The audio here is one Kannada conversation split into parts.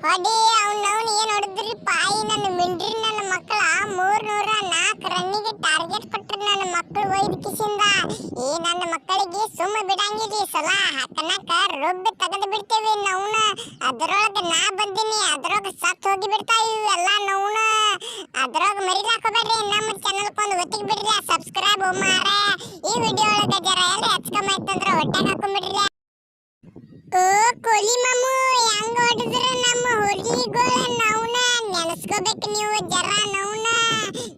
ಹೊಡಿ ಅವ್ನವ್ನು ಏನ್ ಹೊಡೆದ್ರಿ ಪಾಯಿ ನನ್ನ ಮಿಂಡ್ರಿ ನನ್ನ ಮಕ್ಕಳ 304 ರನ್ನಿಗೆ ಟಾರ್ಗೆಟ್ ಕೊಟ್ರು ನನ್ನ ಮಕ್ಕಳು ಒಯ್ದು ಕಿಸಿಂದ. ಈ ನನ್ನ ಮಕ್ಕಳಿಗೆ ಸುಮ್ಮ ಬಿಡಂಗಿಲ್ಲ ಸಲ ಹಾಕನಕ ರೊಬ್ಬಿ ತೆಗೆದು ಬಿಡ್ತೇವೆ ನೌನ. ಅದ್ರೊಳಗೆ ನಾ ಬಂದಿನಿ, ಅದ್ರೊಳಗೆ ಸತ್ತು ಹೋಗಿ ಬಿಡ್ತಾವ ಇವೆಲ್ಲ ನೌನ. ಅದ್ರೊಳಗೆ ಮರಿಲಾಕೋಬೇಡ್ರಿ, ನಮ್ಮ ಚಾನಲ್ಕೊಂದು ಒತ್ತಿಗೆ ಬಿಡ್ರಿ ಸಬ್ಸ್ಕ್ರೈಬ್ ಮಾರೆ. ಈ ವಿಡಿಯೋ ಒಳಗೆ ಜರ ಎಲ್ಲ ಹಚ್ಕೊಂಬಾಯ್ತಂದ್ರೆ ಹೊಟ್ಟೆಗೆ ಹಾಕೊಂಡ್ಬಿಡ್ರಿ. ಓ ಕೋಲಿ ಮಾಮು ಹೆಂಗ ಹೊಡೆದ್ರ ನಮ್ಮ ಹುಲಿಗಳ ನೌನ. ನೆನೆಸ್ಕೋಬೇಕು ನೀವು ಜರ ನೌನ.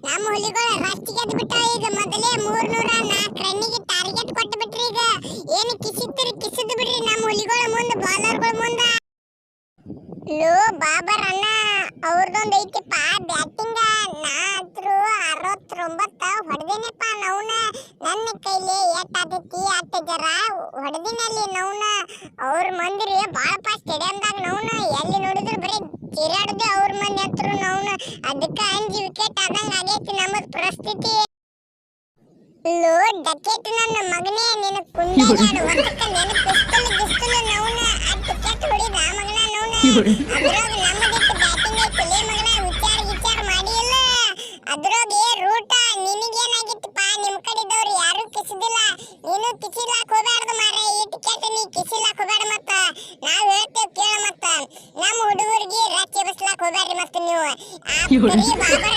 ನಮ್ಮ ಹುಲಿಗಳ ರಸ್ತಿಗೆದ್ ಬಿಟ್ಟಾವ ಈಗ. ಮೊದಲೇ 304 ರನ್ನಿಗೆ ಟಾರ್ಗೆಟ್ ಕೊಟ್ಟು ಬಿಟ್ರಿ. ಈಗ ಏನು ಕಿಸಿದ್ರಿ ಕಿಸಿದ್ ಬಿಡ್ರಿ ನಮ್ಮ ಹುಲಿಗಳ ಮುಂದೆ, ಬಾಲರ್ಗಳ ಮುಂದೆ. ಲೋ ಬಾಬರ್ ಅಣ್ಣ ಅವ್ರದೊಂದು ಐತಿಪ್ಪ ಬ್ಯಾಟಿಂಗ. ನಾ ಅಂತ್ರು 69 ಹೊಡೆದೇನಪ್ಪ ನೌನ. ನನ್ನ ಕೈಲಿ ಎಷ್ಟಾದೈತಿ ಅಷ್ಟ ಜರ ಹೊಡೆದಿನಲ್ಲಿ ನೌನ. ಅವ್ರ ಮಂದಿರಿ ಬಾಳಪ್ಪ ಸ್ಟೇಡಿಯಂದಾಗ ನೌನ. ಎಲ್ಲಿ ನೋಡಿದ್ರು ಬರೀ ಚೀರಾಡುದು ಅವ್ರ ಮಂದಿ ಹತ್ರ ನೌನ. ಅದಕ್ಕೆ 5 ವಿಕೆಟ್ ಆದಂಗ ಆಗೈತಿ ನಮ್ಮದ್ ಪರಿಸ್ಥಿತಿ. ಲೋ ಡಕೆಟ್ ನನ್ನ ಮಗನೇ, ನಿನ್ನ ಕುಂಡಾಡ ಒಂದಕ್ಕೆ ನೆನ ಪಿಸ್ತಲ್ ಗಿಸ್ತಲ್ ನೌನ. ಆ ಟಿಕೆಟ್ ಹೊಡಿದ ಮಗನ ನೌನ. ಅದ್ರಾಗ ನಮ್ಮದಿತ್ತು ಬ್ಯಾಟಿಂಗ್ ಐತಿ ಲೇ ಮಗನ. ವಿಚಾರ ಮಾಡಿ ಇಲ್ಲ ಅದ್ರಾಗ ರೂಟ. ನಿನಗೇನಾಗಿತ್ತಪ್ಪ? ನಿಮ್ ಕಡೆದವ್ರು ಯಾರು ಕಿಸಿದಿಲ್ಲ, ನೀನು ಕಿಸಿಲಾಕ್ ಹೋಗ್ಬಾರ್ದು ಮಾರೆ. ಈ ಟಿಕೆಟ್ ನೀ ಕಿಸಿಲಾಕ್ ಹೋಗ್ಬೇಡ. ಮತ್ತ ನಾವ್ ಹೇಳ್ತೇವ್ ಕೇಳ. ಮತ್ತ ನಮ್ಮ ಹುಡುಗರಿಗೆ ರಚ್ಚೆ ಬಸ್ಲಾಕ್ ಹೋಗ್ಬೇಡ್ರಿ. ಮತ್ತ ನೀವು ಆ ಬರೀ ಬಾಬರ